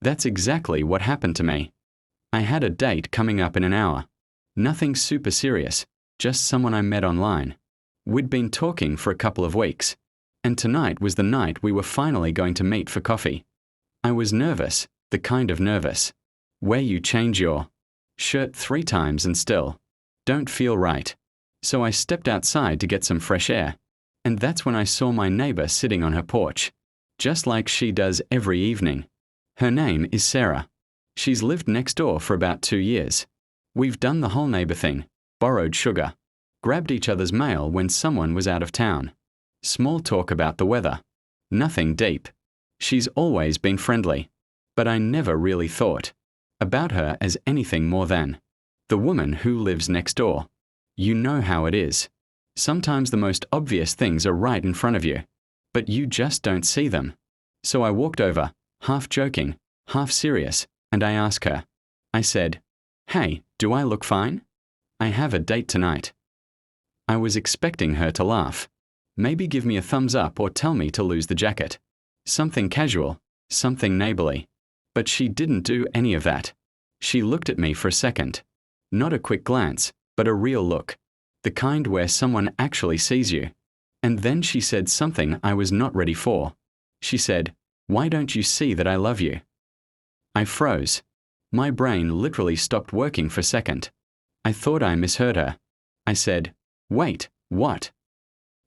That's exactly what happened to me. I had a date coming up in an hour. Nothing super serious, just someone I met online. We'd been talking for a couple of weeks, and tonight was the night we were finally going to meet for coffee. I was nervous, the kind of nervous where you change your shirt 3 times and still don't feel right. So I stepped outside to get some fresh air, and that's when I saw my neighbor sitting on her porch, just like she does every evening. Her name is Sarah. She's lived next door for about 2 years. We've done the whole neighbor thing, borrowed sugar, grabbed each other's mail when someone was out of town. Small talk about the weather. Nothing deep. She's always been friendly, but I never really thought about her as anything more than the woman who lives next door. You know how it is. Sometimes the most obvious things are right in front of you, but you just don't see them. So I walked over, half joking, half serious, and I asked her. I said, "Hey, do I look fine? I have a date tonight." I was expecting her to laugh. Maybe give me a thumbs up or tell me to lose the jacket. Something casual, something neighborly. But she didn't do any of that. She looked at me for a second. Not a quick glance, but a real look. The kind where someone actually sees you. And then she said something I was not ready for. She said, "Why don't you see that I love you?" I froze. My brain literally stopped working for a second. I thought I misheard her. I said, "Wait, what?"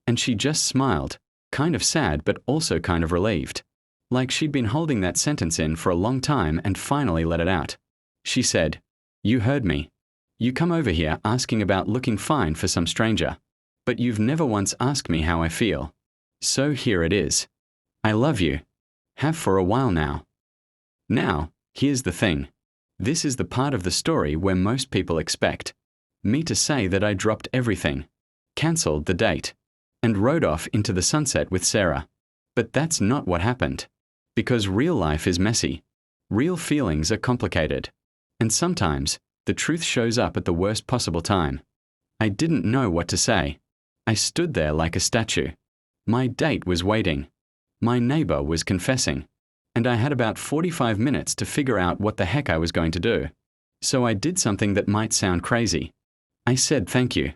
And she just smiled, kind of sad but also kind of relieved. Like she'd been holding that sentence in for a long time and finally let it out. She said, "You heard me. You come over here asking about looking fine for some stranger, but you've never once asked me how I feel. So here it is. I love you. Have for a while now." Now, here's the thing. This is the part of the story where most people expect me to say that I dropped everything, cancelled the date, and rode off into the sunset with Sarah. But that's not what happened. Because real life is messy. Real feelings are complicated. And sometimes, the truth shows up at the worst possible time. I didn't know what to say. I stood there like a statue. My date was waiting. My neighbor was confessing. And I had about 45 minutes to figure out what the heck I was going to do. So I did something that might sound crazy. I said thank you.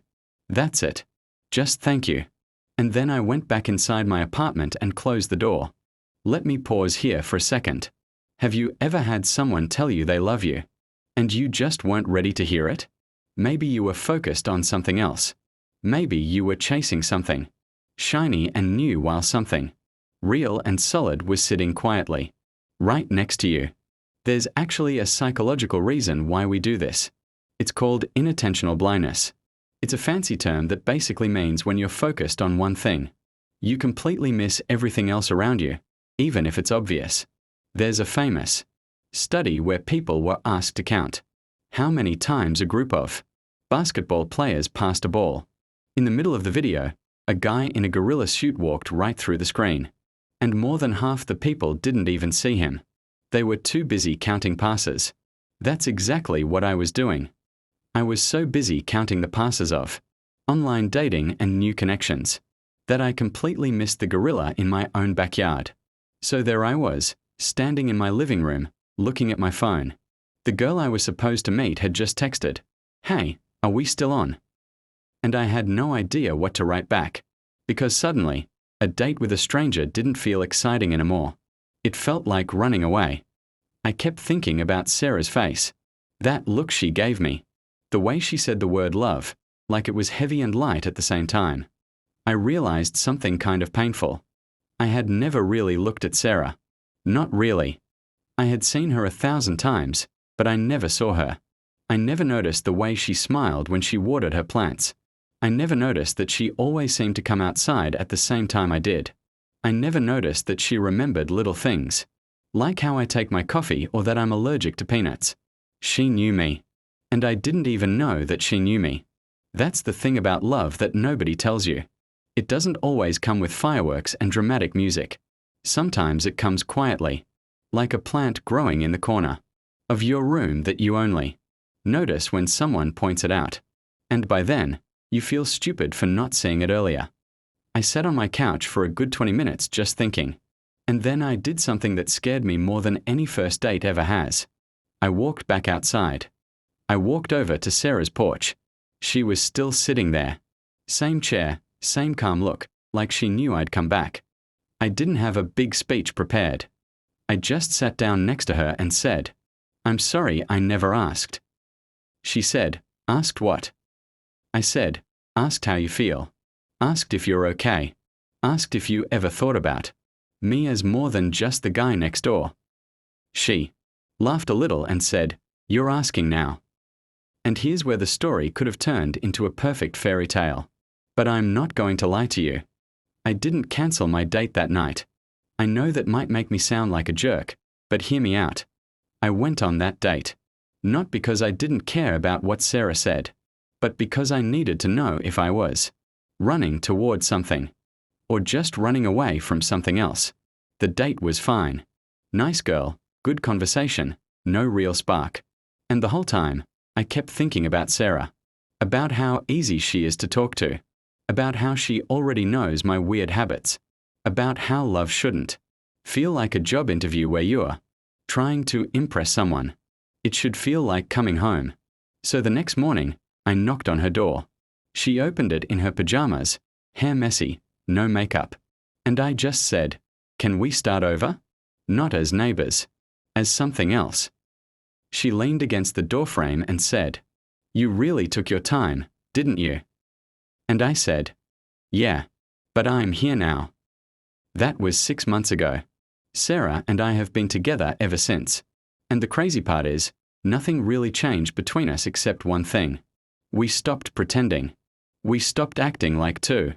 That's it. Just thank you. And then I went back inside my apartment and closed the door. Let me pause here for a second. Have you ever had someone tell you they love you, and you just weren't ready to hear it? Maybe you were focused on something else. Maybe you were chasing something shiny and new while something real and solid was sitting quietly right next to you. There's actually a psychological reason why we do this. It's called inattentional blindness. It's a fancy term that basically means when you're focused on one thing, you completely miss everything else around you, even if it's obvious. There's a famous study where people were asked to count how many times a group of basketball players passed a ball. In the middle of the video, a guy in a gorilla suit walked right through the screen, and more than half the people didn't even see him. They were too busy counting passes. That's exactly what I was doing. I was so busy counting the passes of online dating and new connections that I completely missed the gorilla in my own backyard. So there I was, standing in my living room, looking at my phone. The girl I was supposed to meet had just texted, "Hey, are we still on?" And I had no idea what to write back, because suddenly, a date with a stranger didn't feel exciting anymore. It felt like running away. I kept thinking about Sarah's face. That look she gave me. The way she said the word love, like it was heavy and light at the same time. I realized something kind of painful. I had never really looked at Sarah. Not really. I had seen her 1,000 times, but I never saw her. I never noticed the way she smiled when she watered her plants. I never noticed that she always seemed to come outside at the same time I did. I never noticed that she remembered little things, like how I take my coffee or that I'm allergic to peanuts. She knew me. And I didn't even know that she knew me. That's the thing about love that nobody tells you. It doesn't always come with fireworks and dramatic music. Sometimes it comes quietly, like a plant growing in the corner of your room that you only notice when someone points it out. And by then, you feel stupid for not seeing it earlier. I sat on my couch for a good 20 minutes just thinking. And then I did something that scared me more than any first date ever has. I walked back outside. I walked over to Sarah's porch. She was still sitting there. Same chair, same calm look, like she knew I'd come back. I didn't have a big speech prepared. I just sat down next to her and said, "I'm sorry I never asked." She said, "Asked what?" I said, "Asked how you feel. Asked if you're okay. Asked if you ever thought about me as more than just the guy next door." She laughed a little and said, "You're asking now." And here's where the story could have turned into a perfect fairy tale. But I'm not going to lie to you. I didn't cancel my date that night. I know that might make me sound like a jerk, but hear me out. I went on that date. Not because I didn't care about what Sarah said, but because I needed to know if I was running towards something, or just running away from something else. The date was fine. Nice girl, good conversation, no real spark. And the whole time, I kept thinking about Sarah, about how easy she is to talk to, about how she already knows my weird habits, about how love shouldn't feel like a job interview where you're trying to impress someone. It should feel like coming home. So the next morning, I knocked on her door. She opened it in her pajamas, hair messy, no makeup. And I just said, "Can we start over?" Not as neighbors, as something else. She leaned against the doorframe and said, "You really took your time, didn't you?" And I said, "Yeah, but I'm here now." That was 6 months ago. Sarah and I have been together ever since. And the crazy part is, nothing really changed between us except one thing. We stopped pretending. We stopped acting like two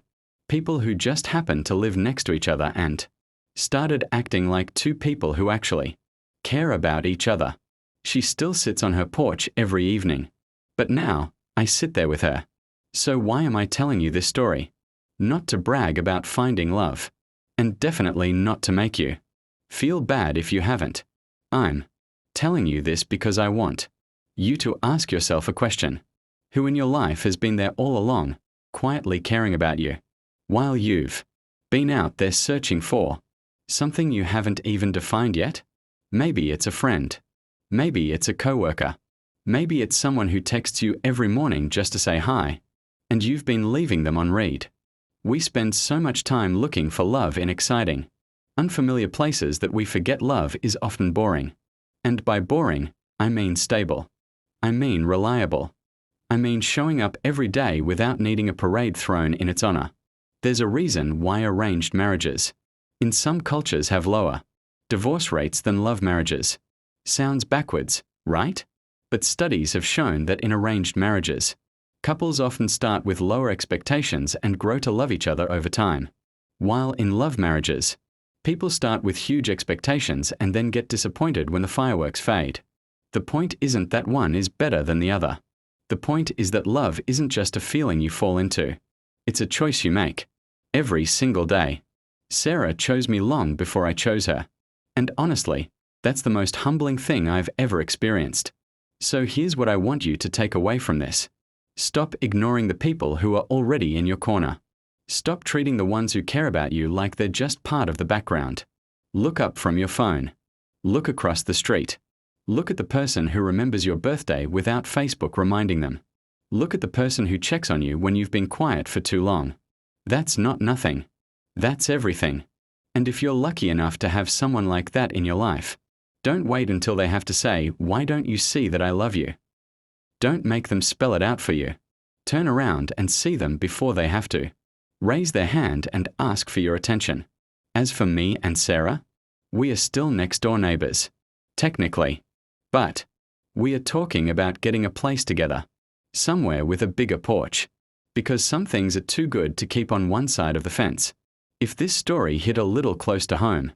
people who just happened to live next to each other and started acting like two people who actually care about each other. She still sits on her porch every evening. But now, I sit there with her. So why am I telling you this story? Not to brag about finding love. And definitely not to make you feel bad if you haven't. I'm telling you this because I want you to ask yourself a question. Who in your life has been there all along, quietly caring about you, while you've been out there searching for something you haven't even defined yet? Maybe it's a friend. Maybe it's a coworker. Maybe it's someone who texts you every morning just to say hi, and you've been leaving them on read. We spend so much time looking for love in exciting, unfamiliar places that we forget love is often boring. And by boring, I mean stable. I mean reliable. I mean showing up every day without needing a parade thrown in its honor. There's a reason why arranged marriages in some cultures have lower divorce rates than love marriages. Sounds backwards, right? But studies have shown that in arranged marriages, couples often start with lower expectations and grow to love each other over time. While in love marriages, people start with huge expectations and then get disappointed when the fireworks fade. The point isn't that one is better than the other. The point is that love isn't just a feeling you fall into. It's a choice you make. Every single day. Sarah chose me long before I chose her. And honestly, that's the most humbling thing I've ever experienced. So here's what I want you to take away from this. Stop ignoring the people who are already in your corner. Stop treating the ones who care about you like they're just part of the background. Look up from your phone. Look across the street. Look at the person who remembers your birthday without Facebook reminding them. Look at the person who checks on you when you've been quiet for too long. That's not nothing. That's everything. And if you're lucky enough to have someone like that in your life, don't wait until they have to say, "Why don't you see that I love you?" Don't make them spell it out for you. Turn around and see them before they have to. Raise their hand and ask for your attention. As for me and Sarah, we are still next door neighbors. Technically. But we are talking about getting a place together. Somewhere with a bigger porch. Because some things are too good to keep on one side of the fence. If this story hit a little close to home,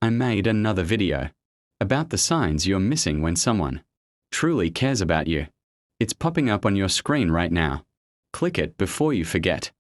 I made another video about the signs you're missing when someone truly cares about you. It's popping up on your screen right now. Click it before you forget.